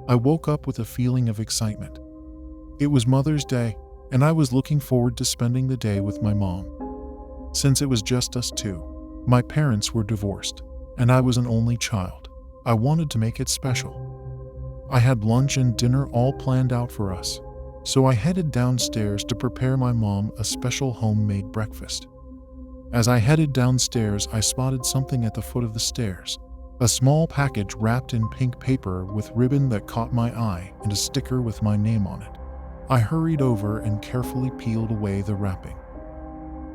I woke up with a feeling of excitement. It was Mother's Day, and I was looking forward to spending the day with my mom. Since it was just us two, my parents were divorced, and I was an only child. I wanted to make it special. I had lunch and dinner all planned out for us, so I headed downstairs to prepare my mom a special homemade breakfast. As I headed downstairs, I spotted something at the foot of the stairs. A small package wrapped in pink paper with ribbon that caught my eye and a sticker with my name on it. I hurried over and carefully peeled away the wrapping.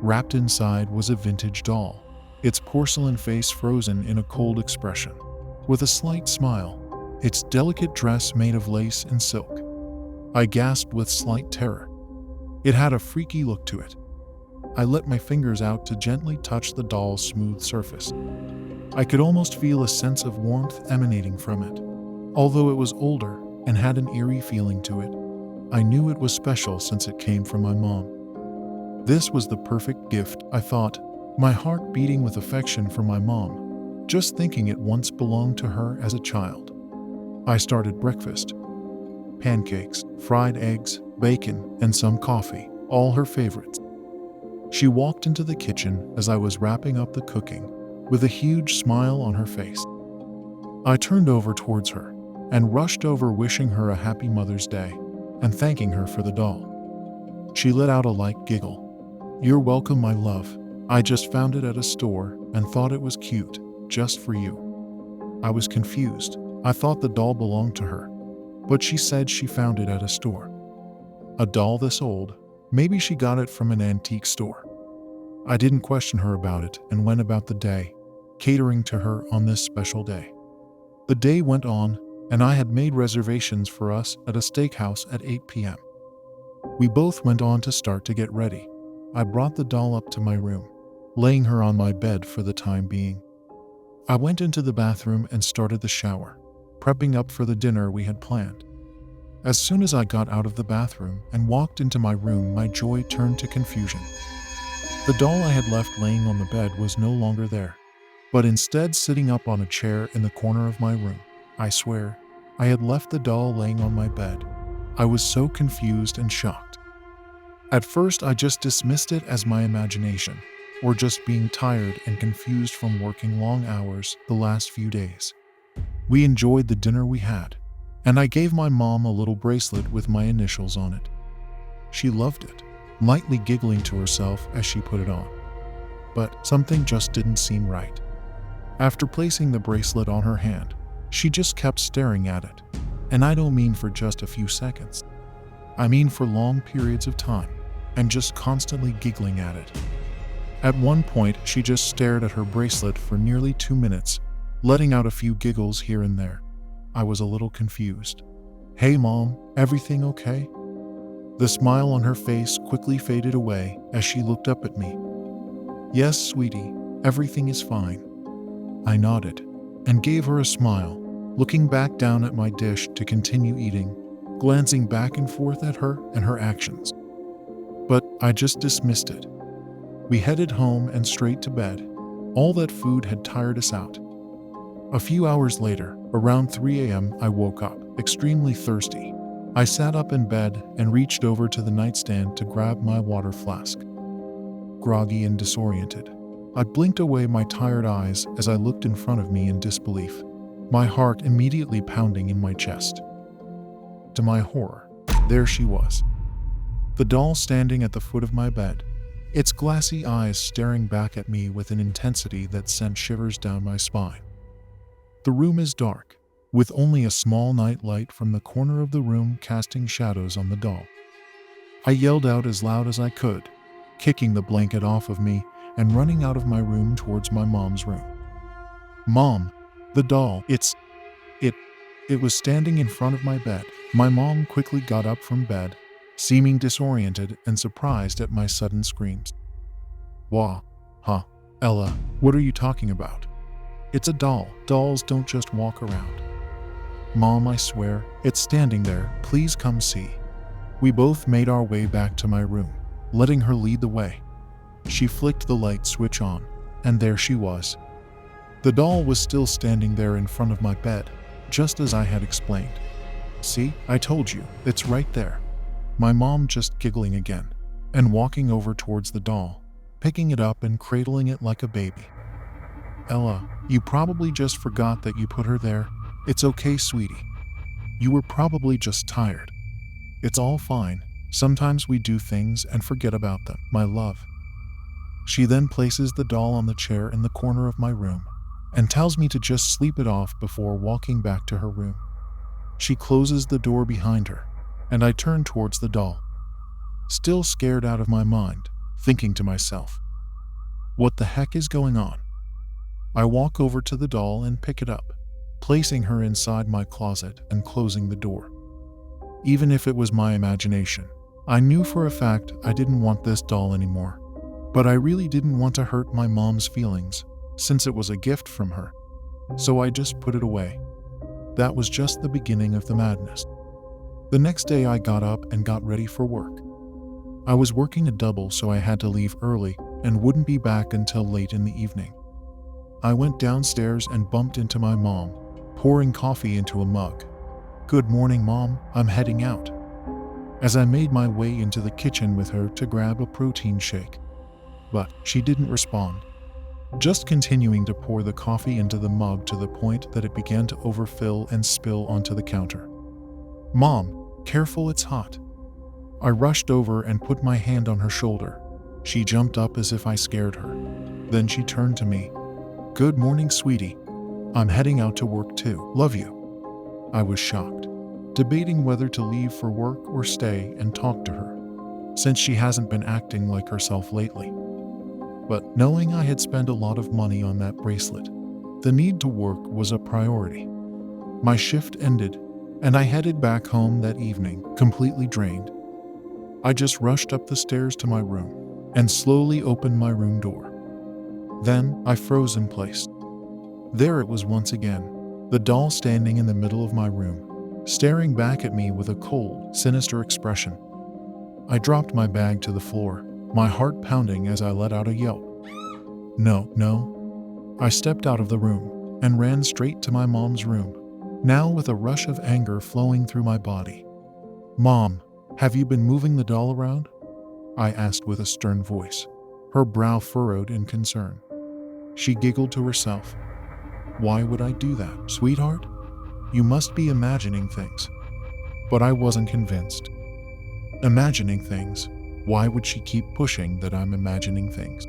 Wrapped inside was a vintage doll, its porcelain face frozen in a cold expression. With a slight smile, its delicate dress made of lace and silk. I gasped with slight terror. It had a freaky look to it. I let my fingers out to gently touch the doll's smooth surface. I could almost feel a sense of warmth emanating from it. Although it was older and had an eerie feeling to it, I knew it was special since it came from my mom. This was the perfect gift, I thought, my heart beating with affection for my mom, just thinking it once belonged to her as a child. I started breakfast. Pancakes, fried eggs, bacon, and some coffee, all her favorites. She walked into the kitchen as I was wrapping up the cooking, with a huge smile on her face. I turned over towards her and rushed over wishing her a happy Mother's Day and thanking her for the doll. She let out a light giggle. "You're welcome, my love. I just found it at a store and thought it was cute, just for you." I was confused. I thought the doll belonged to her, but she said she found it at a store. A doll this old? Maybe she got it from an antique store. I didn't question her about it and went about the day, catering to her on this special day. The day went on, and I had made reservations for us at a steakhouse at 8 p.m. We both went on to start to get ready. I brought the doll up to my room, laying her on my bed for the time being. I went into the bathroom and started the shower, prepping up for the dinner we had planned. As soon as I got out of the bathroom and walked into my room, my joy turned to confusion. The doll I had left laying on the bed was no longer there, but instead sitting up on a chair in the corner of my room. I swear, I had left the doll laying on my bed. I was so confused and shocked. At first, I just dismissed it as my imagination, or just being tired and confused from working long hours the last few days. We enjoyed the dinner we had, and I gave my mom a little bracelet with my initials on it. She loved it, lightly giggling to herself as she put it on. But something just didn't seem right. After placing the bracelet on her hand, she just kept staring at it, and I don't mean for just a few seconds. I mean for long periods of time, and just constantly giggling at it. At one point, she just stared at her bracelet for nearly 2 minutes, letting out a few giggles here and there. I was a little confused. "Hey Mom, everything okay?" The smile on her face quickly faded away as she looked up at me. "Yes, sweetie, everything is fine." I nodded and gave her a smile, looking back down at my dish to continue eating, glancing back and forth at her and her actions. But I just dismissed it. We headed home and straight to bed. All that food had tired us out. A few hours later, around 3 a.m., I woke up, extremely thirsty. I sat up in bed and reached over to the nightstand to grab my water flask. Groggy and disoriented, I blinked away my tired eyes as I looked in front of me in disbelief, my heart immediately pounding in my chest. To my horror, there she was. The doll standing at the foot of my bed, its glassy eyes staring back at me with an intensity that sent shivers down my spine. The room is dark, with only a small night light from the corner of the room casting shadows on the doll. I yelled out as loud as I could, kicking the blanket off of me and running out of my room towards my mom's room. "Mom, the doll, it was standing in front of my bed." My mom quickly got up from bed, seeming disoriented and surprised at my sudden screams. "Wah, huh, Ella, what are you talking about? It's a doll. Dolls don't just walk around." "Mom, I swear, it's standing there. Please come see." We both made our way back to my room, letting her lead the way. She flicked the light switch on, and there she was. The doll was still standing there in front of my bed, just as I had explained. See, I told you, it's right there. My mom just giggling again and walking over towards the doll, picking it up and cradling it like a baby. Ella, you probably just forgot that you put her there. It's okay, sweetie. You were probably just tired. It's all fine. Sometimes we do things and forget about them, my love. She then places the doll on the chair in the corner of my room and tells me to just sleep it off before walking back to her room. She closes the door behind her, and I turn towards the doll, still scared out of my mind, thinking to myself, what the heck is going on? I walk over to the doll and pick it up, placing her inside my closet and closing the door. Even if it was my imagination, I knew for a fact I didn't want this doll anymore. But I really didn't want to hurt my mom's feelings, since it was a gift from her. So I just put it away. That was just the beginning of the madness. The next day I got up and got ready for work. I was working a double, so I had to leave early and wouldn't be back until late in the evening. I went downstairs and bumped into my mom, pouring coffee into a mug. Good morning, Mom, I'm heading out. As I made my way into the kitchen with her to grab a protein shake. But she didn't respond, just continuing to pour the coffee into the mug to the point that it began to overfill and spill onto the counter. Mom, careful, it's hot. I rushed over and put my hand on her shoulder. She jumped up as if I scared her. Then she turned to me. Good morning, sweetie. I'm heading out to work too. Love you. I was shocked, debating whether to leave for work or stay and talk to her, since she hasn't been acting like herself lately. But knowing I had spent a lot of money on that bracelet, the need to work was a priority. My shift ended, and I headed back home that evening, completely drained. I just rushed up the stairs to my room and slowly opened my room door. Then I froze in place. There it was once again, the doll standing in the middle of my room, staring back at me with a cold, sinister expression. I dropped my bag to the floor, my heart pounding as I let out a yelp. No. I stepped out of the room and ran straight to my mom's room, now with a rush of anger flowing through my body. Mom, have you been moving the doll around? I asked with a stern voice, her brow furrowed in concern. She giggled to herself. Why would I do that, sweetheart? You must be imagining things. But I wasn't convinced. Imagining things? Why would she keep pushing that I'm imagining things?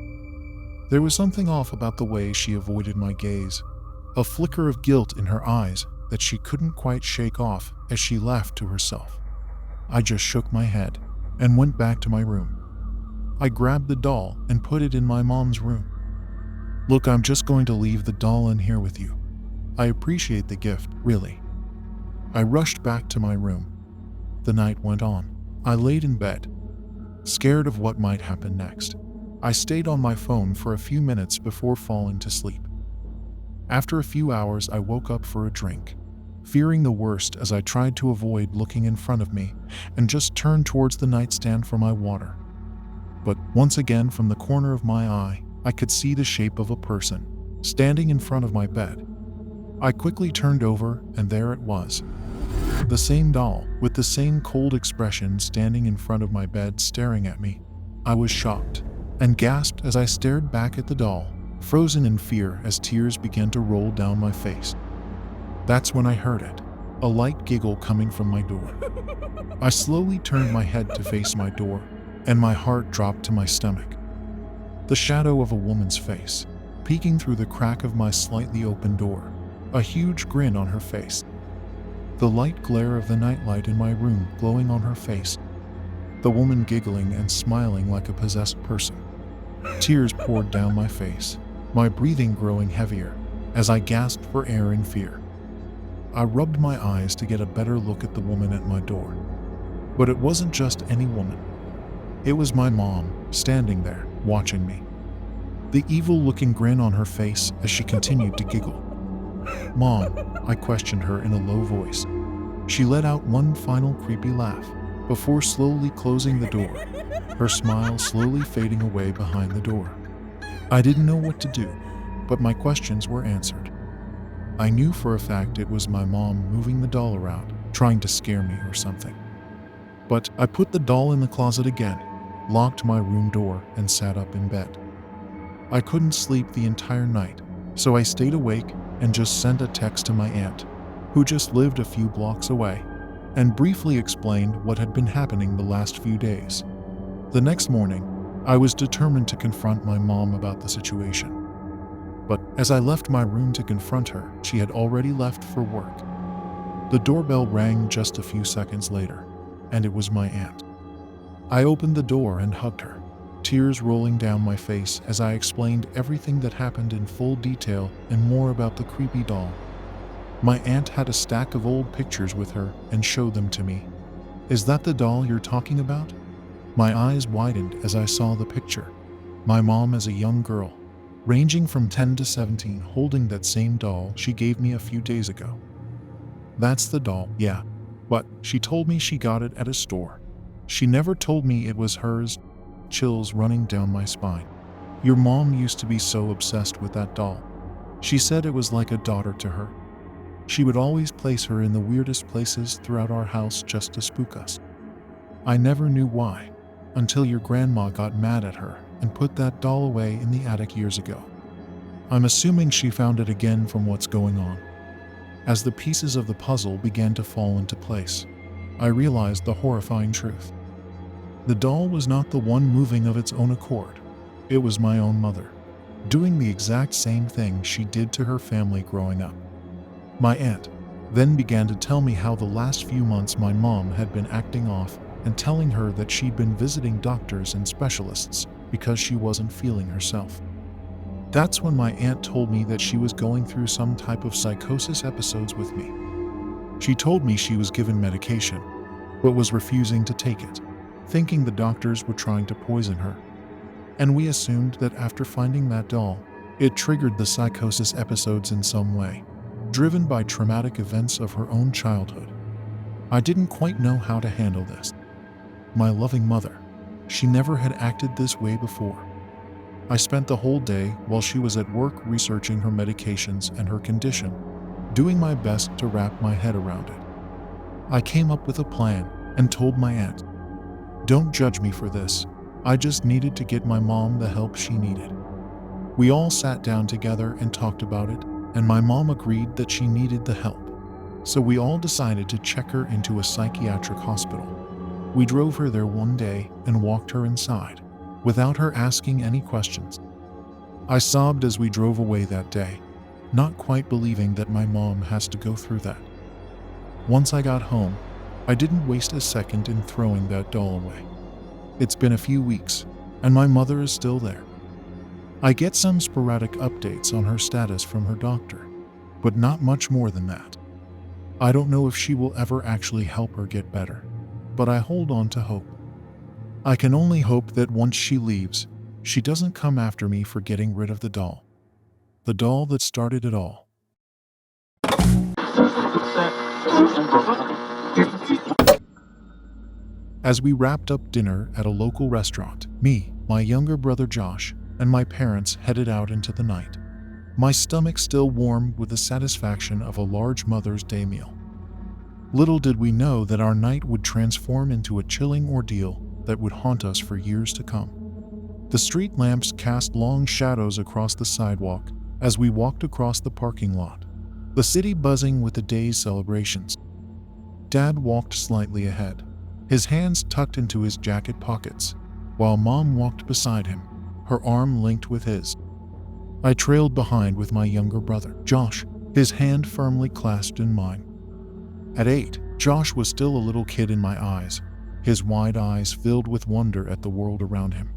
There was something off about the way she avoided my gaze, a flicker of guilt in her eyes that she couldn't quite shake off as she laughed to herself. I just shook my head and went back to my room. I grabbed the doll and put it in my mom's room. Look, I'm just going to leave the doll in here with you. I appreciate the gift, really. I rushed back to my room. The night went on. I laid in bed, scared of what might happen next. I stayed on my phone for a few minutes before falling to sleep. After a few hours, I woke up for a drink, fearing the worst as I tried to avoid looking in front of me and just turned towards the nightstand for my water. But once again, from the corner of my eye, I could see the shape of a person standing in front of my bed. I quickly turned over, and there it was. The same doll, with the same cold expression, standing in front of my bed staring at me. I was shocked and gasped as I stared back at the doll, frozen in fear as tears began to roll down my face. That's when I heard it, a light giggle coming from my door. I slowly turned my head to face my door, and my heart dropped to my stomach. The shadow of a woman's face, peeking through the crack of my slightly open door, a huge grin on her face. The light glare of the nightlight in my room glowing on her face. The woman giggling and smiling like a possessed person. Tears poured down my face, my breathing growing heavier as I gasped for air in fear. I rubbed my eyes to get a better look at the woman at my door. But it wasn't just any woman. It was my mom, standing there, watching me. The evil-looking grin on her face as she continued to giggle. Mom, I questioned her in a low voice. She let out one final creepy laugh before slowly closing the door, her smile slowly fading away behind the door. I didn't know what to do, but my questions were answered. I knew for a fact it was my mom moving the doll around, trying to scare me or something. But I put the doll in the closet again, locked my room door, and sat up in bed. I couldn't sleep the entire night, so I stayed awake and just sent a text to my aunt, who just lived a few blocks away, and briefly explained what had been happening the last few days. The next morning, I was determined to confront my mom about the situation. But as I left my room to confront her, she had already left for work. The doorbell rang just a few seconds later, and it was my aunt. I opened the door and hugged her, tears rolling down my face as I explained everything that happened in full detail and more about the creepy doll. My aunt had a stack of old pictures with her and showed them to me. "Is that the doll you're talking about?" My eyes widened as I saw the picture. My mom as a young girl, ranging from 10 to 17, holding that same doll she gave me a few days ago. "That's the doll, yeah. But she told me she got it at a store. She never told me it was hers." Chills running down my spine. "Your mom used to be so obsessed with that doll. She said it was like a daughter to her. She would always place her in the weirdest places throughout our house just to spook us. I never knew why, until your grandma got mad at her and put that doll away in the attic years ago. I'm assuming she found it again from what's going on." As the pieces of the puzzle began to fall into place, I realized the horrifying truth. The doll was not the one moving of its own accord. It was my own mother, doing the exact same thing she did to her family growing up. My aunt then began to tell me how the last few months my mom had been acting off and telling her that she'd been visiting doctors and specialists because she wasn't feeling herself. That's when my aunt told me that she was going through some type of psychosis episodes with me. She told me she was given medication, but was refusing to take it, thinking the doctors were trying to poison her. And we assumed that after finding that doll, it triggered the psychosis episodes in some way, driven by traumatic events of her own childhood. I didn't quite know how to handle this. My loving mother, she never had acted this way before. I spent the whole day while she was at work researching her medications and her condition, doing my best to wrap my head around it. I came up with a plan and told my aunt, "Don't judge me for this. I just needed to get my mom the help she needed." We all sat down together and talked about it, and my mom agreed that she needed the help. So we all decided to check her into a psychiatric hospital. We drove her there one day and walked her inside, without her asking any questions. I sobbed as we drove away that day, not quite believing that my mom has to go through that. Once I got home, I didn't waste a second in throwing that doll away. It's been a few weeks, and my mother is still there. I get some sporadic updates on her status from her doctor, but not much more than that. I don't know if she will ever actually help her get better, but I hold on to hope. I can only hope that once she leaves, she doesn't come after me for getting rid of the doll. The doll that started it all. As we wrapped up dinner at a local restaurant, me, my younger brother Josh, and my parents headed out into the night. My stomach still warmed with the satisfaction of a large Mother's Day meal. Little did we know that our night would transform into a chilling ordeal that would haunt us for years to come. The street lamps cast long shadows across the sidewalk as we walked across the parking lot, the city buzzing with the day's celebrations. Dad walked slightly ahead, his hands tucked into his jacket pockets, while Mom walked beside him, her arm linked with his. I trailed behind with my younger brother, Josh, his hand firmly clasped in mine. At 8, Josh was still a little kid in my eyes, his wide eyes filled with wonder at the world around him.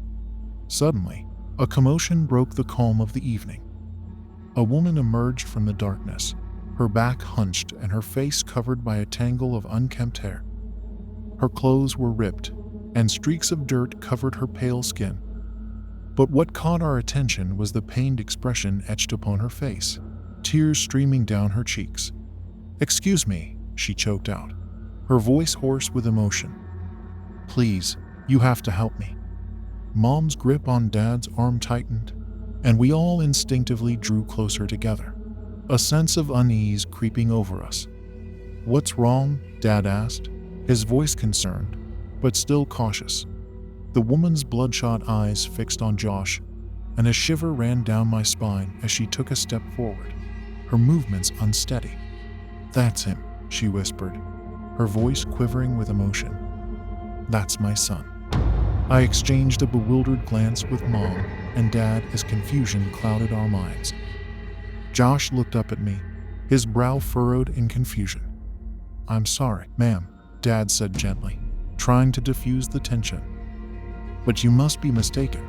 Suddenly, a commotion broke the calm of the evening. A woman emerged from the darkness, her back hunched and her face covered by a tangle of unkempt hair. Her clothes were ripped, and streaks of dirt covered her pale skin. But what caught our attention was the pained expression etched upon her face, tears streaming down her cheeks. "Excuse me," she choked out, her voice hoarse with emotion. "Please, you have to help me." Mom's grip on Dad's arm tightened, and we all instinctively drew closer together, a sense of unease creeping over us. "What's wrong?" Dad asked, his voice concerned, but still cautious. The woman's bloodshot eyes fixed on Josh, and a shiver ran down my spine as she took a step forward, her movements unsteady. "That's him," she whispered, her voice quivering with emotion. "That's my son." I exchanged a bewildered glance with Mom and Dad as confusion clouded our minds. Josh looked up at me, his brow furrowed in confusion. "I'm sorry, ma'am," Dad said gently, trying to diffuse the tension. "But you must be mistaken.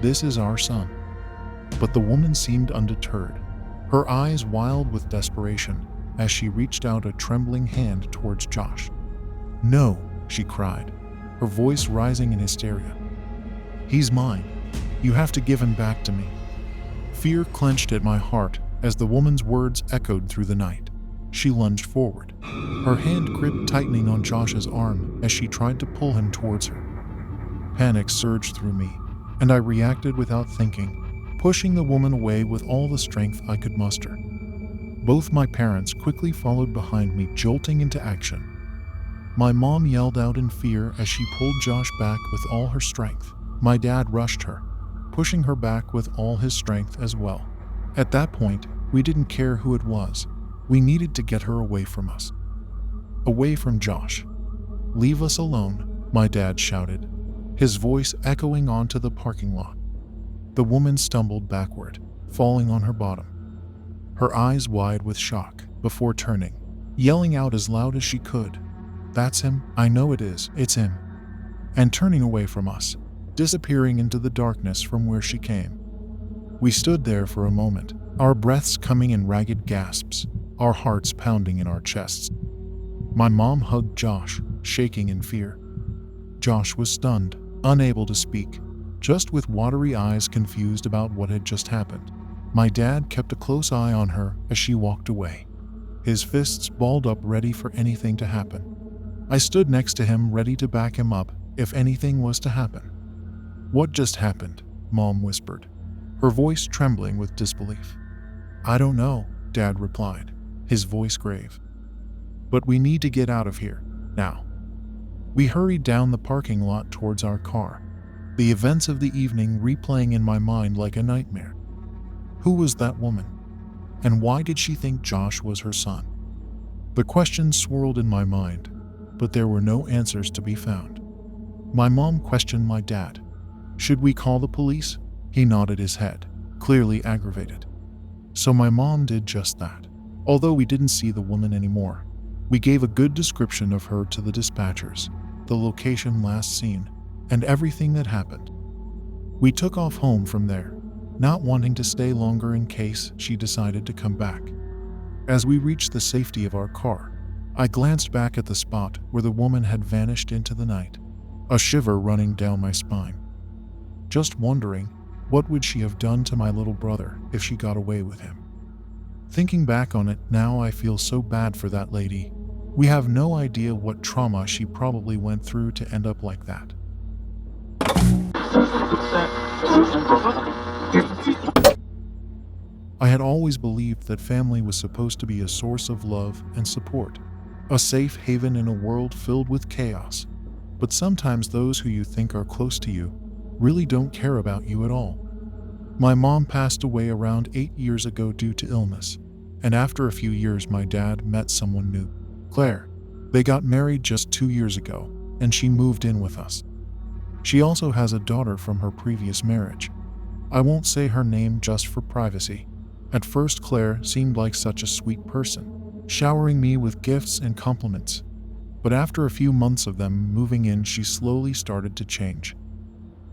This is our son." But the woman seemed undeterred, her eyes wild with desperation as she reached out a trembling hand towards Josh. "No," she cried, her voice rising in hysteria. "He's mine. You have to give him back to me." Fear clenched at my heart as the woman's words echoed through the night. She lunged forward, her hand gripped tightening on Josh's arm as she tried to pull him towards her. Panic surged through me, and I reacted without thinking, pushing the woman away with all the strength I could muster. Both my parents quickly followed behind me, jolting into action. My mom yelled out in fear as she pulled Josh back with all her strength. My dad rushed her, pushing her back with all his strength as well. At that point, we didn't care who it was. We needed to get her away from us. Away from Josh. "Leave us alone," my dad shouted, his voice echoing onto the parking lot. The woman stumbled backward, falling on her bottom, her eyes wide with shock, before turning, yelling out as loud as she could, "That's him, I know it is, it's him," and turning away from us, disappearing into the darkness from where she came. We stood there for a moment, our breaths coming in ragged gasps, our hearts pounding in our chests. My mom hugged Josh, shaking in fear. Josh was stunned, unable to speak, just with watery eyes confused about what had just happened. My dad kept a close eye on her as she walked away, his fists balled up ready for anything to happen. I stood next to him ready to back him up if anything was to happen. "What just happened?" Mom whispered, her voice trembling with disbelief. "I don't know," Dad replied, his voice grave. "But we need to get out of here, now." We hurried down the parking lot towards our car, the events of the evening replaying in my mind like a nightmare. Who was that woman? And why did she think Josh was her son? The questions swirled in my mind, but there were no answers to be found. My mom questioned my dad. "Should we call the police?" He nodded his head, clearly aggravated. So my mom did just that. Although we didn't see the woman anymore, we gave a good description of her to the dispatchers, the location last seen, and everything that happened. We took off home from there, not wanting to stay longer in case she decided to come back. As we reached the safety of our car, I glanced back at the spot where the woman had vanished into the night, a shiver running down my spine. Just wondering, what would she have done to my little brother if she got away with him? Thinking back on it now, I feel so bad for that lady. We have no idea what trauma she probably went through to end up like that. I had always believed that family was supposed to be a source of love and support, a safe haven in a world filled with chaos. But sometimes those who you think are close to you really don't care about you at all. My mom passed away around 8 years ago due to illness, and after a few years my dad met someone new, Claire. They got married just 2 years ago, and she moved in with us. She also has a daughter from her previous marriage. I won't say her name just for privacy. At first, Claire seemed like such a sweet person, showering me with gifts and compliments. But after a few months of them moving in, she slowly started to change.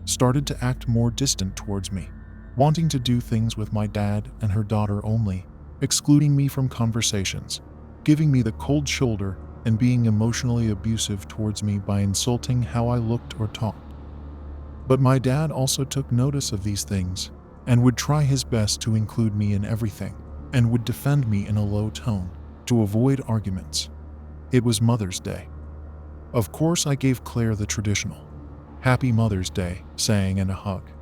Started to act more distant towards me, wanting to do things with my dad and her daughter only, excluding me from conversations, giving me the cold shoulder, and being emotionally abusive towards me by insulting how I looked or talked. But my dad also took notice of these things, and would try his best to include me in everything, and would defend me in a low tone, to avoid arguments. It was Mother's Day. Of course I gave Claire the traditional, "Happy Mother's Day," saying and a hug.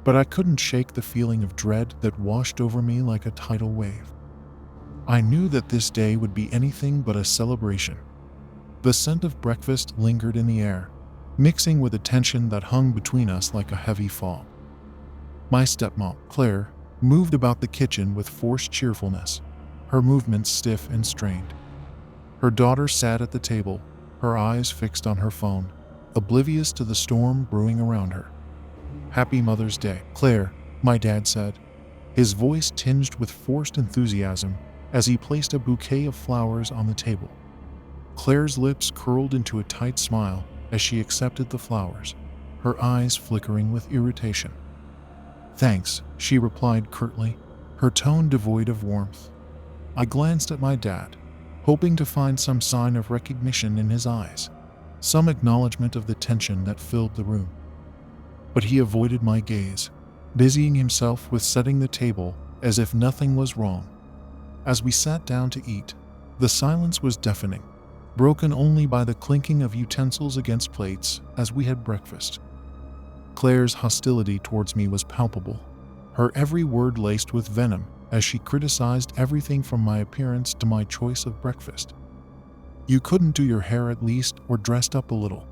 But I couldn't shake the feeling of dread that washed over me like a tidal wave. I knew that this day would be anything but a celebration. The scent of breakfast lingered in the air, mixing with the tension that hung between us like a heavy fog. My stepmom, Claire, moved about the kitchen with forced cheerfulness, her movements stiff and strained. Her daughter sat at the table, her eyes fixed on her phone, oblivious to the storm brewing around her. "Happy Mother's Day, Claire," my dad said, his voice tinged with forced enthusiasm as he placed a bouquet of flowers on the table. Claire's lips curled into a tight smile as she accepted the flowers, her eyes flickering with irritation. "Thanks," she replied curtly, her tone devoid of warmth. I glanced at my dad, hoping to find some sign of recognition in his eyes, some acknowledgement of the tension that filled the room. But he avoided my gaze, busying himself with setting the table as if nothing was wrong. As we sat down to eat, the silence was deafening, broken only by the clinking of utensils against plates as we had breakfast. Claire's hostility towards me was palpable, her every word laced with venom as she criticized everything from my appearance to my choice of breakfast. "You couldn't do your hair at least, or dressed up a little?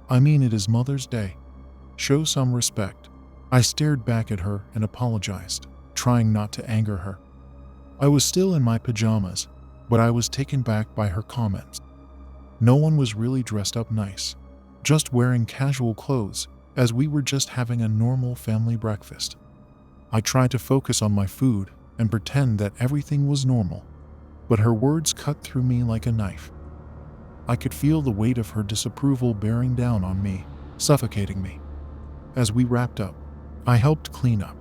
I mean, it is Mother's Day. Show some respect." I stared back at her and apologized, trying not to anger her. I was still in my pajamas, but I was taken back by her comments. No one was really dressed up nice, just wearing casual clothes, as we were just having a normal family breakfast. I tried to focus on my food and pretend that everything was normal, but her words cut through me like a knife. I could feel the weight of her disapproval bearing down on me, suffocating me. As we wrapped up, I helped clean up.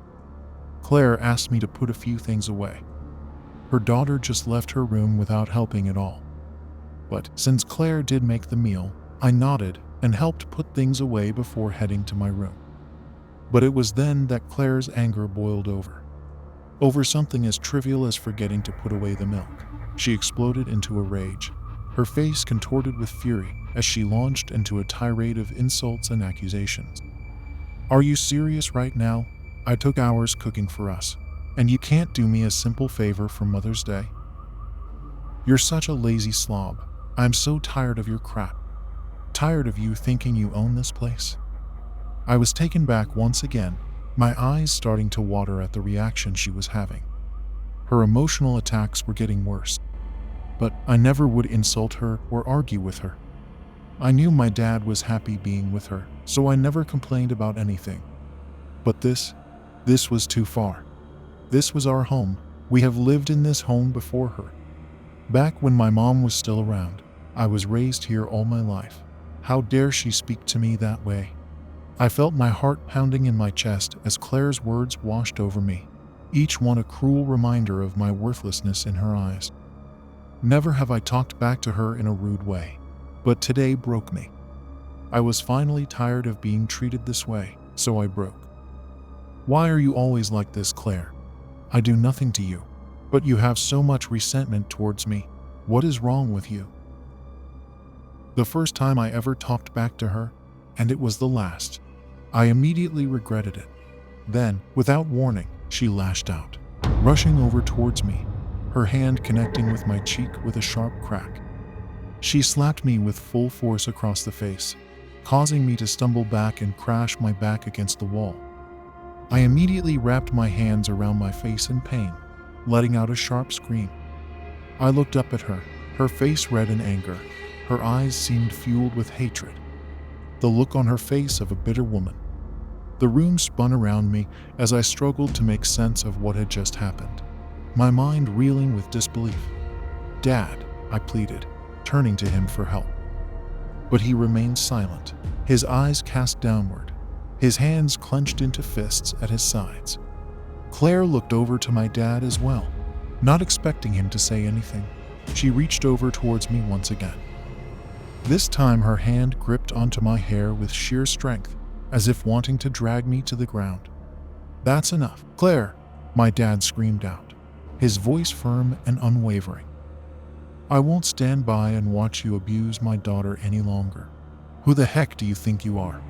Claire asked me to put a few things away. Her daughter just left her room without helping at all. But since Claire did make the meal, I nodded and helped put things away before heading to my room. But it was then that Claire's anger boiled over. Over something as trivial as forgetting to put away the milk, she exploded into a rage, her face contorted with fury as she launched into a tirade of insults and accusations. "Are you serious right now? I took hours cooking for us, and you can't do me a simple favor for Mother's Day? You're such a lazy slob. I'm so tired of your crap. Tired of you thinking you own this place." I was taken back once again, my eyes starting to water at the reaction she was having. Her emotional attacks were getting worse, but I never would insult her or argue with her. I knew my dad was happy being with her, so I never complained about anything. But this was too far. This was our home. We have lived in this home before her. Back when my mom was still around, I was raised here all my life. How dare she speak to me that way? I felt my heart pounding in my chest as Claire's words washed over me, each one a cruel reminder of my worthlessness in her eyes. Never have I talked back to her in a rude way, but today broke me. I was finally tired of being treated this way, so I broke. "Why are you always like this, Claire? I do nothing to you, but you have so much resentment towards me. What is wrong with you?" The first time I ever talked back to her, and it was the last. I immediately regretted it. Then, without warning, she lashed out, rushing over towards me, her hand connecting with my cheek with a sharp crack. She slapped me with full force across the face, causing me to stumble back and crash my back against the wall. I immediately wrapped my hands around my face in pain, letting out a sharp scream. I looked up at her, her face red in anger. Her eyes seemed fueled with hatred, the look on her face of a bitter woman. The room spun around me as I struggled to make sense of what had just happened, my mind reeling with disbelief. "Dad," I pleaded, turning to him for help. But he remained silent, his eyes cast downward, his hands clenched into fists at his sides. Claire looked over to my dad as well, not expecting him to say anything. She reached over towards me once again. This time her hand gripped onto my hair with sheer strength, as if wanting to drag me to the ground. "That's enough, Claire," my dad screamed out, his voice firm and unwavering. "I won't stand by and watch you abuse my daughter any longer. Who the heck do you think you are?"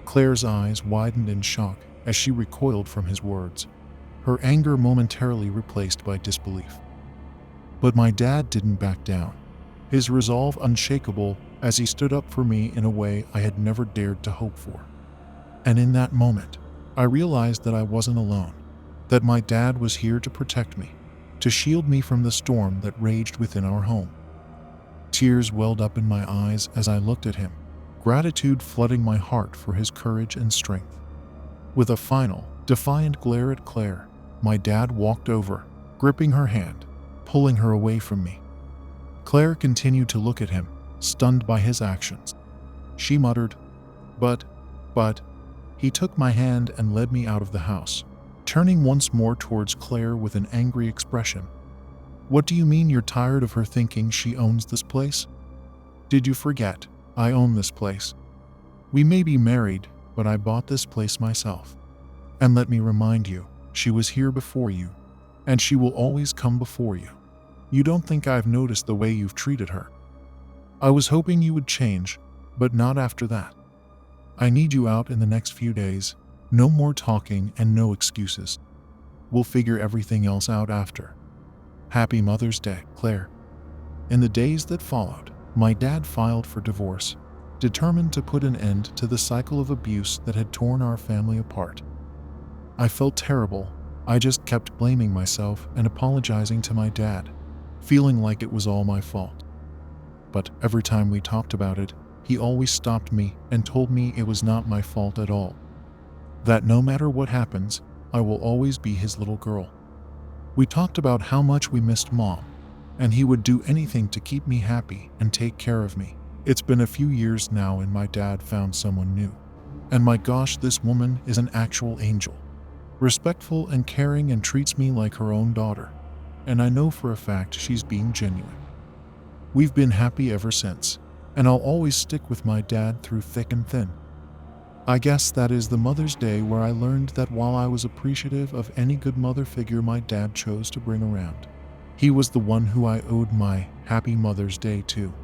Claire's eyes widened in shock as she recoiled from his words, her anger momentarily replaced by disbelief. But my dad didn't back down, his resolve unshakable as he stood up for me in a way I had never dared to hope for. And in that moment, I realized that I wasn't alone, that my dad was here to protect me, to shield me from the storm that raged within our home. Tears welled up in my eyes as I looked at him, gratitude flooding my heart for his courage and strength. With a final, defiant glare at Claire, my dad walked over, gripping her hand, pulling her away from me. Claire continued to look at him, stunned by his actions. She muttered, But, he took my hand and led me out of the house, turning once more towards Claire with an angry expression. What do you mean you're tired of her thinking she owns this place? Did you forget, I own this place? We may be married, but I bought this place myself. And let me remind you, she was here before you, and she will always come before you. You don't think I've noticed the way you've treated her? I was hoping you would change, but not after that. I need you out in the next few days. No more talking and no excuses. We'll figure everything else out after. Happy Mother's Day, Claire. In the days that followed, my dad filed for divorce, determined to put an end to the cycle of abuse that had torn our family apart. I felt terrible. I just kept blaming myself and apologizing to my dad, feeling like it was all my fault. But every time we talked about it, he always stopped me and told me it was not my fault at all. That no matter what happens, I will always be his little girl. We talked about how much we missed Mom, and he would do anything to keep me happy and take care of me. It's been a few years now and my dad found someone new. And my gosh, this woman is an actual angel. Respectful and caring and treats me like her own daughter. And I know for a fact she's being genuine. We've been happy ever since, and I'll always stick with my dad through thick and thin. I guess that is the Mother's Day where I learned that while I was appreciative of any good mother figure my dad chose to bring around, he was the one who I owed my Happy Mother's Day to.